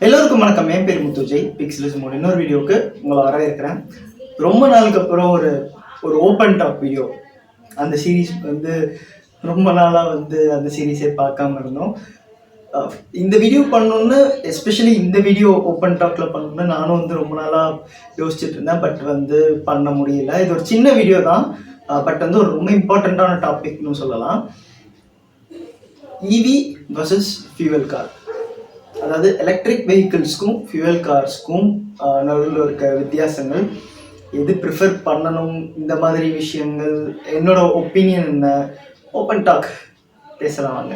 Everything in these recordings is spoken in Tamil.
எல்லோருக்கும் வணக்கம். என் பேர் முத்துஜெய். பிக்சல்ஸ் மோட் இன்னொரு வீடியோவுக்கு உங்களை வரவேற்கிறேன். ரொம்ப நாளுக்கு அப்புறம் ஒரு ஒரு ஓப்பன் டாக் வீடியோ. அந்த சீரீஸ் ரொம்ப நாளாக அந்த சீரீஸை பார்க்காம இருந்தோம். இந்த வீடியோ பண்ணணுன்னு, எஸ்பெஷலி இந்த வீடியோ ஓப்பன் டாக்ல பண்ணணுன்னு நானும் ரொம்ப நாளாக யோசிச்சுட்டு இருந்தேன். பட் பண்ண முடியல. இது ஒரு சின்ன வீடியோ தான். பட் ஒரு ரொம்ப இம்பார்ட்டண்ட்டான டாபிக்னு சொல்லலாம். இவி வர்சஸ் ஃபியூவல் கார். அதாவது எலக்ட்ரிக் வெஹிக்கிள்ஸ்க்கும் ஃபியூவல் கார்ஸ்க்கும் நடுவில் இருக்க வித்தியாசங்கள், எது ப்ரிஃபர் பண்ணணும், இந்த மாதிரி விஷயங்கள், என்னோட ஒப்பீனியன் என்ன, ஓப்பன் டாக் பேசலாம் வாங்க.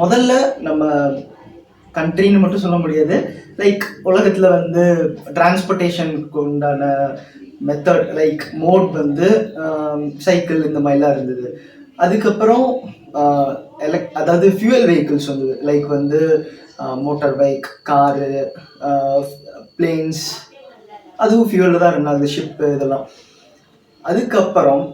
முதல்ல நம்ம கண்ட்ரின்னு மட்டும் சொல்ல முடியாது. லைக் உலகத்தில் டிரான்ஸ்போர்ட்டேஷனுக்கு உண்டான மெத்தட், லைக் மோட் சைக்கிள் இந்த மாதிரிலாம் இருந்தது. அதுக்கப்புறம் அதாவது ஃபியூவல் வெஹிக்கிள்ஸ் வந்தது. Like motor bike, car, planes, அதுவும் ஃபியூவலில் தான் இருந்தாங்க, ஷிப்பு இதெல்லாம். அதுக்கப்புறம்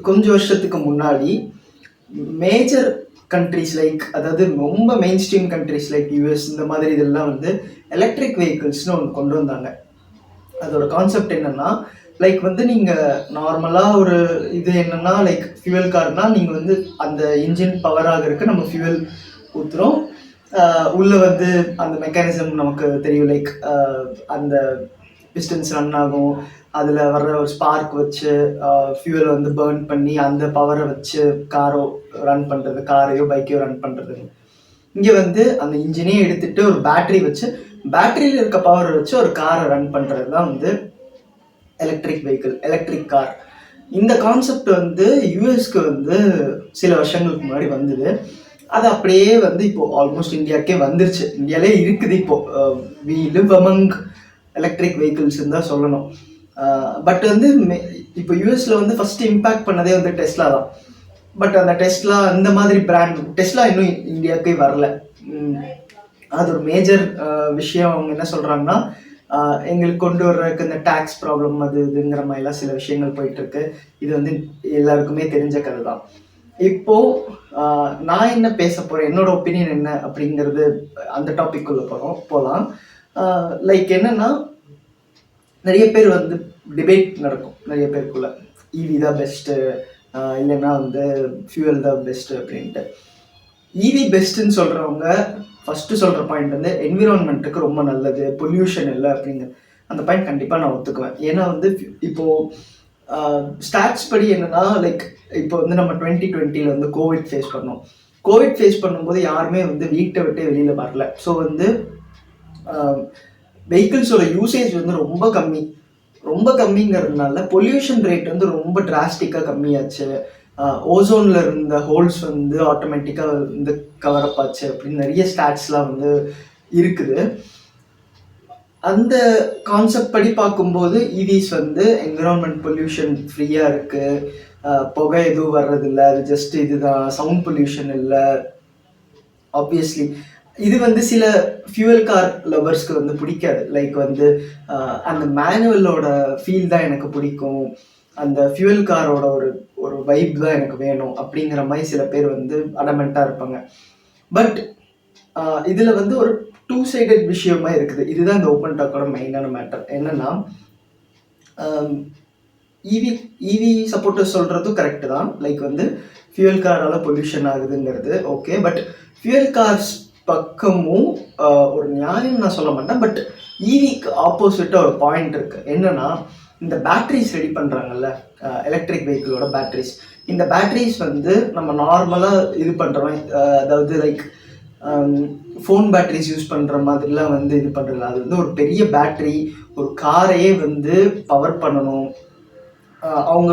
கொஞ்சம் வருஷத்துக்கு முன்னாடி மேஜர் கண்ட்ரிஸ் லைக், அதாவது ரொம்ப main stream countries like US இந்த மாதிரி இதெல்லாம் எலக்ட்ரிக் வெஹிக்கிள்ஸ்னு ஒன்று கொண்டு வந்தாங்க. அதோட கான்செப்ட் என்னன்னா, லைக் நீங்கள் நார்மலாக ஒரு இது என்னன்னா, லைக் ஃபியூவல் கார்னா நீங்கள் அந்த இன்ஜின் பவர் ஆகிறதுக்கு நம்ம ஃபியூவல் ஊற்றுறோம். உள்ள அந்த மெக்கானிசம் நமக்கு தெரியும். லைக் அந்த பிஸ்டன்ஸ் ரன் ஆகும், அதில் வர்ற ஒரு ஸ்பார்க் வச்சு ஃபியூவல் பேர்ன் பண்ணி அந்த பவரை வச்சு காரோ ரன் பண்ணுறது, காரையோ பைக்கையோ ரன் பண்ணுறது. இங்கே அந்த இன்ஜினே எடுத்துகிட்டு ஒரு பேட்டரி வச்சு, பேட்டரியில் இருக்க பவரை வச்சு ஒரு காரை ரன் பண்ணுறது தான் எலக்ட்ரிக் வெஹிக்கிள், எலக்ட்ரிக் கார். இந்த கான்செப்ட் யூஎஸ்க்கு சில வருஷங்களுக்கு முன்னாடி வந்தது. அது அப்படியே இப்போ ஆல்மோஸ்ட் இந்தியாவுக்கே வந்துருச்சு. இந்தியாவிலே இருக்குது. இப்போ வி லிவ் அமங் எலக்ட்ரிக் வெஹிக்கிள்ஸ்ன்னு தான் சொல்லணும். பட் இப்போ யூஎஸ்ல ஃபர்ஸ்ட் இம்பேக்ட் பண்ணதே டெஸ்லா தான். பட் அந்த டெஸ்லா அந்த மாதிரி பிராண்ட், டெஸ்லா இன்னும் இந்தியாவுக்கே வரல. அது ஒரு மேஜர் விஷயம். அவங்க என்ன சொல்கிறாங்கன்னா, எங்களுக்கு கொண்டு வர்றதுக்கு இந்த டேக்ஸ் ப்ராப்ளம் அது இதுங்கிற மாதிரிலாம் சில விஷயங்கள் போயிட்டுருக்கு. இது எல்லாருக்குமே தெரிஞ்ச கதை தான். இப்போது நான் என்ன பேச போகிறேன், என்னோட ஒப்பீனியன் என்ன அப்படிங்கிறது, அந்த டாபிக்குள்ளே போகலாம். லைக் என்னென்னா, நிறைய பேர் டிபேட் நடக்கும் நிறைய பேருக்குள்ள, இவி தான் பெஸ்ட்டு, இல்லைன்னா ஃபியூவல் தான் பெஸ்ட்டு அப்படின்ட்டு. இவி பெஸ்ட்டுன்னு சொல்கிறவங்க ஃபஸ்ட்டு சொல்கிற பாயிண்ட் என்விரான்மெண்ட்டுக்கு ரொம்ப நல்லது, பொல்யூஷன் இல்லை அப்படிங்கிற அந்த பாயிண்ட் கண்டிப்பாக நான் ஒத்துக்குவேன். ஏன்னா இப்போது ஸ்டாட்ஸ் படி என்னென்னா, லைக் இப்போ நம்ம 2020 கோவிட் ஃபேஸ் பண்ணோம். கோவிட் ஃபேஸ் பண்ணும்போது யாருமே வீட்டை விட்டே வெளியில் வரல. ஸோ வெஹிக்கிள்ஸோட யூசேஜ் ரொம்ப கம்மி. ரொம்ப கம்மிங்கிறதுனால பொல்யூஷன் ரேட் ரொம்ப டிராஸ்டிக்காக கம்மியாச்சு. ஓசோனில் இருந்த ஹோல்ஸ் ஆட்டோமேட்டிக்காக கவர் அப் ஆச்சு அப்படின்னு நிறைய ஸ்டாட்ஸ்லாம் இருக்குது. அந்த கான்செப்ட் படி பார்க்கும்போது இவிஸ் என்விரான்மெண்ட் பொல்யூஷன் ஃப்ரீயாக இருக்குது. புகை எதுவும் வர்றதில்லை. அது ஜஸ்ட் இதுதான், சவுண்ட் பொல்யூஷன் இல்லை. ஆப்வியஸ்லி இது சில ஃபியூவல் கார் லவர்ஸ்க்கு பிடிக்காது. லைக் அந்த மேனுவலோட ஃபீல் தான் எனக்கு பிடிக்கும், அந்த ஃபியூவல் காரோட ஒரு வைப் தான் எனக்கு வேணும் அப்படிங்கிற மாதிரி சில பேர் அடமெண்ட்டாக இருப்பாங்க. பட் இதில் ஒரு டூ சைடட் விஷயமா இருக்குது. இதுதான் இந்த ஓப்பன் டாக்கோட மெயினான மேட்டர். என்னென்னா, இவி சப்போர்ட்டர்ஸ் சொல்கிறதும் கரெக்டு தான். லைக் ஃபியூவல் காரால் பொல்யூஷன் ஆகுதுங்கிறது ஓகே. பட் ஃபியூவல் கார்ஸ் பக்கமும் ஒரு நியாயம் நான் சொல்ல மாட்டேன். பட் இவிக்கு ஆப்போசிட்டாக ஒரு பாயிண்ட் இருக்குது. என்னென்னா, இந்த பேட்ரிஸ் ரெடி பண்ணுறாங்கல்ல, எலக்ட்ரிக் வெஹிக்கிளோட பேட்ரிஸ். இந்த பேட்ரிஸ் நம்ம நார்மலாக இது பண்ணுறோம், அதாவது லைக் ஃபோன் பேட்ரிஸ் யூஸ் பண்ணுற மாதிரிலாம் இது பண்ணுறதில்ல. அது ஒரு பெரிய பேட்ரி, ஒரு காரையே பவர் பண்ணணும். அவங்க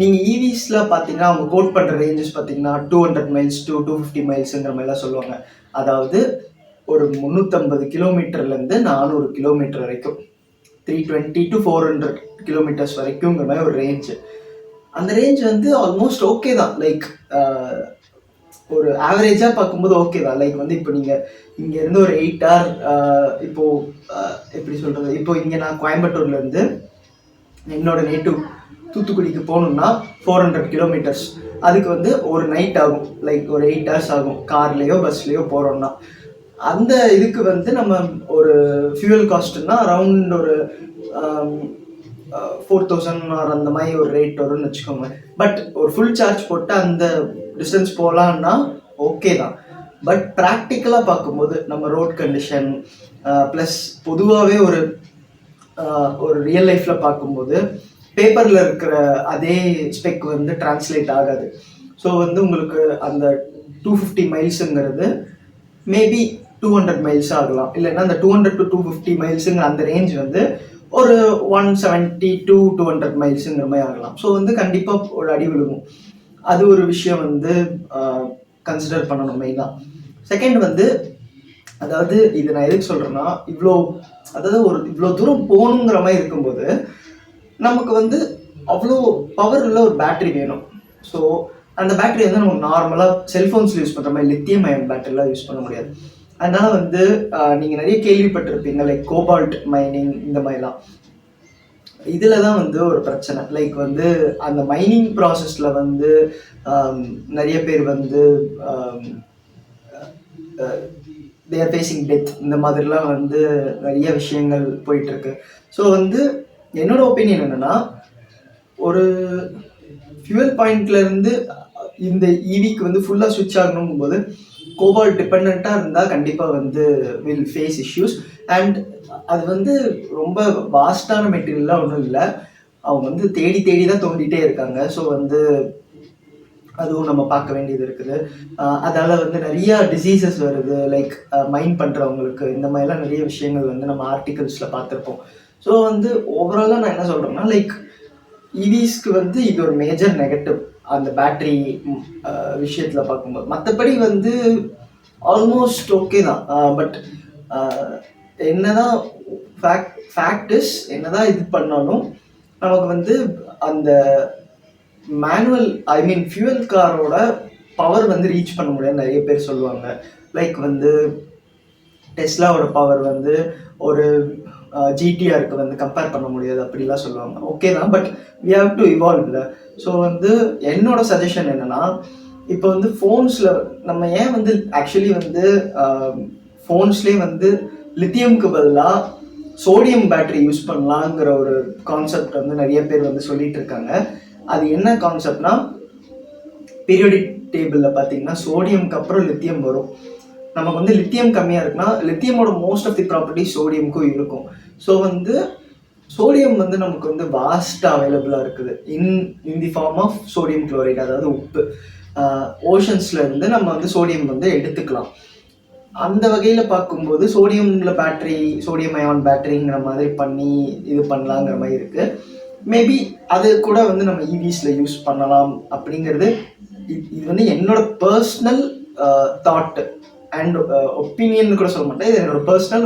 நீங்கள் இவிஸில் பார்த்தீங்கன்னா, அவங்க கோட் பண்ணுற ரேஞ்சஸ் பார்த்தீங்கன்னா 200 மைல்ஸ் to 250 மைல்ஸுங்கிற மாதிரிலாம் சொல்லுவாங்க. அதாவது ஒரு 350 கிலோமீட்டர்லேருந்து 400 கிலோமீட்டர் வரைக்கும், 320 to 400 கிலோமீட்டர்ஸ் வரைக்குங்கிற மாதிரி ஒரு ரேஞ்சு. அந்த ரேஞ்ச் ஆல்மோஸ்ட் ஓகே தான். லைக் ஒரு ஆவரேஜாக பார்க்கும்போது ஓகே தான். லைக் இப்போ நீங்கள் இங்கேருந்து ஒரு 8 hour, இப்போது எப்படி சொல்கிறது, இப்போ இங்கே நான் கோயம்புத்தூர்லேருந்து என்னோட நேட்டிவ் தூத்துக்குடிக்கு போகணுன்னா 400 கிலோமீட்டர்ஸ். அதுக்கு வந்து ஒரு நைட் ஆகும், லைக் ஒரு 8 hours ஆகும் கார்லேயோ பஸ்லேயோ போகிறோம்னா. அந்த இதுக்கு வந்து நம்ம ஒரு ஃபியூவல் காஸ்ட்னா அரவுண்ட் ஒரு 4000 ஆர் அந்த மாதிரி ஒரு ரேட் வரும்னு வச்சுக்கோங்க. பட் ஒரு ஃபுல் சார்ஜ் போட்டு அந்த டிஸ்டன்ஸ் போகலான்னா ஓகே தான். பட் ப்ராக்டிக்கலாக பார்க்கும்போது நம்ம ரோட் கண்டிஷன் ப்ளஸ் பொதுவாகவே ஒரு ரியல் லைஃப்பில் பார்க்கும்போது பேப்பரில் இருக்கிற அதே ஸ்பெக் வந்து டிரான்ஸ்லேட் ஆகாது. ஸோ வந்து உங்களுக்கு அந்த 250 மைல்ஸுங்கிறது மேபி 200 மைல்ஸ் ஆகலாம், இல்லைன்னா அந்த 200 to 250 மைல்ஸுங்கிற அந்த ரேஞ்ச் வந்து ஒரு 170 to 200 மைல்ஸுங்கிற மாதிரி ஆகலாம். ஸோ வந்து கண்டிப்பாக ஒரு அடி விழுகும். அது ஒரு விஷயம் வந்து கன்சிடர் பண்ணணும் மெயினாக. செகண்ட் வந்து, அதாவது இது நான் எதுக்கு சொல்கிறேன்னா, இவ்வளோ தூரம் போகணுங்கிற மாதிரி இருக்கும்போது நமக்கு வந்து அவ்வளோ பவர் உள்ள ஒரு பேட்டரி வேணும். ஸோ அந்த பேட்டரி வந்து நமக்கு நார்மலாக செல்ஃபோன்ஸில் யூஸ் பண்ணுற மாதிரி லித்தியம் அயன் பேட்டரிலாம் யூஸ் பண்ண முடியாது. அதனால வந்து நீங்கள் நிறைய கேள்விப்பட்டிருப்பீங்க, லைக் கோபால்ட் மைனிங் இந்த மாதிரிலாம். இதில் தான் வந்து ஒரு பிரச்சனை. லைக் வந்து அந்த மைனிங் ப்ராசஸில் வந்து நிறைய பேர் வந்து தே ஆர் ஃபேஸிங் டெத், இந்த மாதிரிலாம் வந்து நிறைய விஷயங்கள் போயிட்டுருக்கு. ஸோ வந்து என்னோட ஒப்பீனியன் என்னென்னா, ஒரு ஃபியூவல் பாயிண்ட்லேருந்து இந்த ஈவிக்கு வந்து ஃபுல்லாக ஸ்விட்ச் ஆகணும் போது கோபால்ட் டிபெண்ட்டாக இருந்தால் கண்டிப்பாக வந்து வில் ஃபேஸ் இஷ்யூஸ். அண்ட் அது வந்து ரொம்ப வாஸ்டான மெட்டீரியல்லாம் ஒன்றும் இல்லை, அவங்க வந்து தேடி தான் தோண்டிகிட்டே இருக்காங்க. ஸோ வந்து அதுவும் நம்ம பார்க்க வேண்டியது இருக்குது. அதால் வந்து நிறையா டிசீசஸ் வருது, லைக் மைண்ட் பண்ணுறவங்களுக்கு இந்த மாதிரிலாம் நிறைய விஷயங்கள் வந்து நம்ம ஆர்டிகல்ஸில் பார்த்துருப்போம். ஸோ வந்து ஓவராலாக நான் என்ன சொல்கிறேன்னா, லைக் இவிஸ்க்கு வந்து இது ஒரு மேஜர் நெகட்டிவ் அந்த பேட்ரி விஷயத்தில் பார்க்கும்போது. மற்றபடி வந்து ஆல்மோஸ்ட் ஓகே தான். பட் என்னதான் ஃபேக்டிஸ் என்னதான் இது பண்ணாலும் நமக்கு வந்து அந்த மேனுவல் ஃபியூவல் காரோட பவர் வந்து ரீச் பண்ண முடியாது நிறைய பேர் சொல்லுவாங்க. லைக் வந்து டெஸ்லாவோட பவர் வந்து ஒரு ஜிடிஆருக்கு வந்து கம்பேர் பண்ண முடியாது அப்படிலாம் சொல்லுவாங்க. ஓகே தான், but we have to evolve இல்லை. ஸோ வந்து என்னோட சஜஷன் என்னென்னா, இப்போ வந்து ஃபோன்ஸில் நம்ம ஏன் வந்து ஆக்சுவலி வந்து ஃபோன்ஸ்லேயே வந்து லித்தியம்க்கு பதிலாக சோடியம் பேட்டரி யூஸ் பண்ணலாங்கிற ஒரு கான்செப்ட் வந்து நிறைய பேர் வந்து சொல்லிட்டு இருக்காங்க. அது என்ன கான்செப்ட்னா, பீரியாடிக் டேபிளில் பார்த்தீங்கன்னா சோடியம்க்கு அப்புறம் லித்தியம் வரும். நமக்கு வந்து லித்தியம் கம்மியாக இருக்குன்னா லித்தியமோட மோஸ்ட் ஆஃப் தி ப்ராப்பர்ட்டி சோடியமுக்கும் இருக்கும். ஸோ வந்து சோடியம் வந்து நமக்கு வந்து வாஸ்ட்டாக அவைலபிளாக இருக்குது in the form of sodium chloride, அதாவது உப்பு. ஓஷன்ஸில் இருந்து நம்ம வந்து சோடியம் வந்து எடுத்துக்கலாம். அந்த வகையில் பார்க்கும்போது சோடியமில் பேட்டரி, சோடியம் அயான் பேட்டரிங்கிற மாதிரி பண்ணி இது பண்ணலாங்கிற மாதிரி இருக்குது. மேபி அது கூட வந்து நம்ம இவிஸில் யூஸ் பண்ணலாம் அப்படிங்கிறது இது வந்து என்னோட பர்சனல் தாட் அண்ட் ஒப்பீனியன் கூட சொல்ல மாட்டேன். இது என்னோட பர்சனல்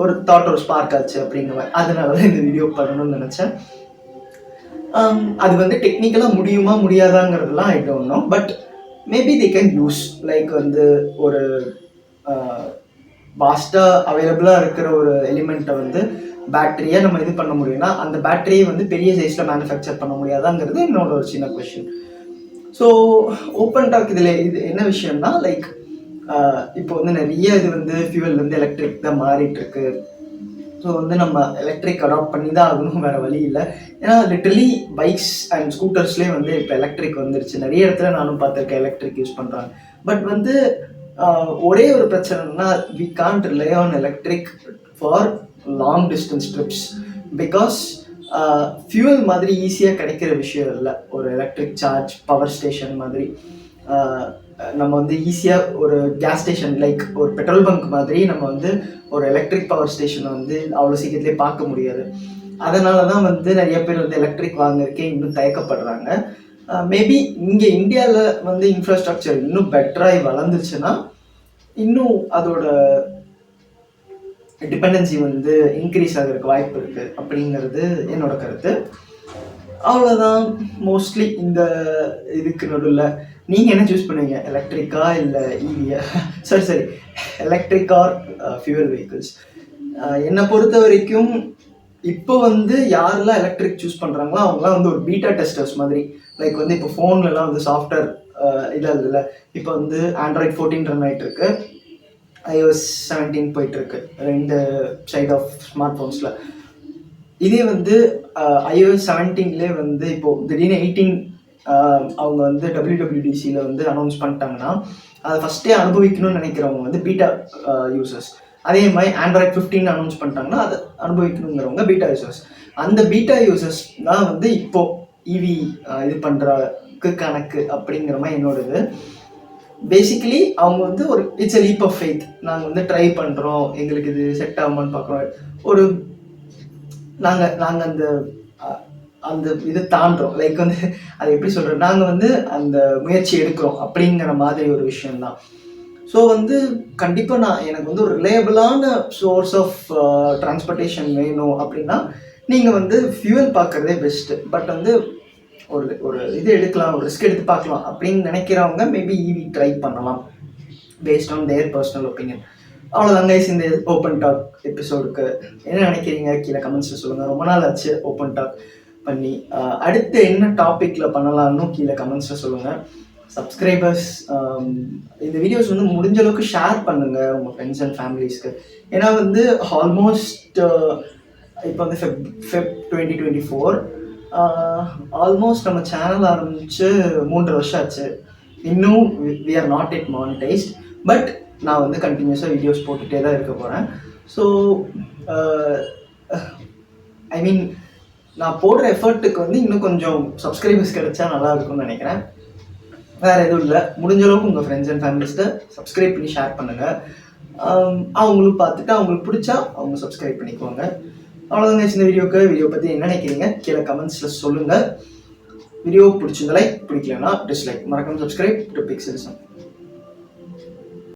ஒரு தாட், ஒரு ஸ்பார்க் ஆச்சு அப்படிங்கிற மாதிரி. அதனால தான் இந்த வீடியோ பண்ணணும்னு நினச்சேன். அது வந்து டெக்னிக்கலாக முடியுமா முடியாதாங்கிறதுலாம் I don't know, but maybe they can use. Like வந்து ஒரு வாஸ்ட்டாக அவைலபிளாக இருக்கிற ஒரு எலிமெண்ட்டை வந்து பேட்டரியாக நம்ம இது பண்ண முடியும்னா அந்த பேட்டரியை வந்து பெரிய சைஸில் மேனுஃபேக்சர் பண்ண முடியாதாங்கிறது என்னோட ஒரு சின்ன கொஷின். ஸோ ஓப்பன் டாக் இதில் இது என்ன விஷயம்னா, லைக் இப்போ வந்து நிறைய இது வந்து ஃபியூவல் வந்து எலக்ட்ரிக் தான் மாறிட்டு இருக்கு. ஸோ வந்து நம்ம எலக்ட்ரிக் அடாப்ட் பண்ணி தான் ஆகணும், வேறு வழி இல்லை. ஏன்னா லிட்டரலி பைக்ஸ் அண்ட் ஸ்கூட்டர்ஸ்லேயே வந்து இப்போ எலக்ட்ரிக் வந்துருச்சு. நிறைய இடத்துல நானும் பார்த்துருக்கேன் எலக்ட்ரிக் யூஸ் பண்ணுறாங்க. பட் வந்து ஒரே ஒரு பிரச்சனைனா, we can't rely on electric for long distance trips. Because fuel மாதிரி ஈஸியாக கிடைக்கிற விஷயம் இல்லை. ஒரு எலக்ட்ரிக் சார்ஜ் பவர் ஸ்டேஷன் மாதிரி நம்ம வந்து ஈஸியாக ஒரு கேஸ் ஸ்டேஷன், லைக் ஒரு பெட்ரோல் பங்க் மாதிரி நம்ம வந்து ஒரு எலக்ட்ரிக் பவர் ஸ்டேஷனை வந்து அவ்வளோ சீக்கிரத்துலேயே பார்க்க முடியாது. அதனால தான் வந்து நிறைய பேர் வந்து எலக்ட்ரிக் வாங்குறதுக்கே இன்னும் தயக்கப்படுறாங்க. மேபி இங்கே இந்தியாவில் வந்து இன்ஃப்ராஸ்ட்ரக்சர் இன்னும் பெட்டராகி வளர்ந்துச்சுன்னா இன்னும் அதோட டிபெண்டன்சி வந்து இன்க்ரீஸ் ஆகிறதுக்கு வாய்ப்பு இருக்குது அப்படிங்கிறது என்னோட கருத்து. அவ்வளோதான். மோஸ்ட்லி இந்த இதுக்கு நடுவில் நீங்கள் என்ன சூஸ் பண்ணுவீங்க, எலக்ட்ரிக்கா இல்லை இவியா? Electric or fuel vehicles? என்னை பொறுத்த வரைக்கும் இப்போ வந்து யாரெல்லாம் எலக்ட்ரிக் சூஸ் பண்ணுறாங்களோ அவங்களாம் வந்து ஒரு பீட்டா டெஸ்டர்ஸ் மாதிரி. லைக் வந்து இப்போ ஃபோன்லலாம் வந்து சாஃப்ட்வேர் இதாக இல்லை. இப்போ வந்து ஆண்ட்ராய்ட் 14 ரன் ஆகிட்டு இருக்கு, iOS 17 போயிட்டு இருக்கு, 2 சைட் ஆஃப் ஸ்மார்ட் ஃபோன்ஸில். இதே வந்து iOS 17லே வந்து இப்போ திடீர்னு 18 அவங்க வந்து WWDCயில் வந்து அனௌன்ஸ் பண்ணிட்டாங்கன்னா அதை ஃபஸ்ட்டே அனுபவிக்கணும்னு நினைக்கிறவங்க வந்து பீட்டா யூசர்ஸ். அதே மாதிரி ஆண்ட்ராய்ட் 15 அனௌன்ஸ் பண்ணிட்டாங்கன்னா அதை அனுபவிக்கணுங்கிறவங்க பீட்டா யூசர்ஸ். அந்த பீட்டா யூசர்ஸ் தான் வந்து இப்போ இவி இது பண்ணுறக்கு கணக்கு அப்படிங்கிற மாதிரி என்னோட இது. பேசிக்கலி அவங்க வந்து ஒரு it's a leap of faith. நாங்கள் வந்து ட்ரை பண்ணுறோம், எங்களுக்கு இது செட் ஆகுமான்னு பார்க்குறோம். ஒரு நாங்கள் அந்த அந்த இது தாண்டுறோம். லைக் வந்து அதை எப்படி சொல்கிறோம், நாங்கள் வந்து அந்த முயற்சி எடுக்கிறோம் அப்படிங்கிற மாதிரி ஒரு விஷயம்தான். ஸோ வந்து கண்டிப்பாக எனக்கு வந்து ஒரு ரிலையபிளான சோர்ஸ் ஆஃப் டிரான்ஸ்போர்ட்டேஷன் வேணும் அப்படின்னா நீங்கள் வந்து ஃபியூவல் பார்க்குறதே பெஸ்ட்டு. பட் வந்து ஒரு இது எடுக்கலாம், ஒரு ரிஸ்க் எடுத்து பார்க்கலாம் அப்படின்னு நினைக்கிறவங்க மேபி இவி ட்ரை பண்ணலாம் based on their personal opinion. அவ்வளோதான் கைஸ் இந்த ஓப்பன் டாக் எபிசோடுக்கு. என்ன நினைக்கிறீங்க கீழே கமெண்ட்ஸில் சொல்லுங்கள். ரொம்ப நாள் ஆச்சு ஓப்பன் டாக் பண்ணி. அடுத்து என்ன டாப்பிக்கில் பண்ணலான்னு கீழே கமெண்ட்ஸில் சொல்லுங்கள். சப்ஸ்கிரைபர்ஸ் இந்த வீடியோஸ் வந்து முடிஞ்ச அளவுக்கு ஷேர் பண்ணுங்கள் உங்கள் ஃப்ரெண்ட்ஸ் அண்ட் ஃபேமிலிஸ்க்கு. ஏன்னா வந்து ஆல்மோஸ்ட் இப்போ வந்து ஃபெப் 2024 ஆல்மோஸ்ட் நம்ம சேனல் ஆரம்பித்து 3 வருஷம் ஆச்சு. இன்னும் we are not yet monetised. But நான் வந்து கண்டினியூஸாக வீடியோஸ் போட்டுகிட்டே தான் இருக்க போகிறேன். ஸோ ஐ மீன் நான் போடுற எஃபர்ட்டுக்கு வந்து இன்னும் கொஞ்சம் சப்ஸ்கிரைபர்ஸ் கிடைச்சா நல்லா இருக்கும்னு நினைக்கிறேன். வேறு எதுவும் இல்லை. முடிஞ்ச அளவுக்கு உங்கள் ஃப்ரெண்ட்ஸ் அண்ட் ஃபேமிலிஸ்ட்டை சப்ஸ்கிரைப் பண்ணி ஷேர் பண்ணுங்கள். அவங்களும் பார்த்துட்டு அவங்களுக்கு பிடிச்சா அவங்க சப்ஸ்கிரைப் பண்ணிக்குவாங்க. அவ்வளோதாங்க இந்த வீடியோ பற்றி என்ன நினைக்கிறீங்க கீழே கமெண்ட்ஸில் சொல்லுங்கள். வீடியோ பிடிச்சிருந்த லைக், பிடிக்கலன்னா டிஸ்லைக். மறக்காம சப்ஸ்கிரைப் டு பிக்சலிசம்.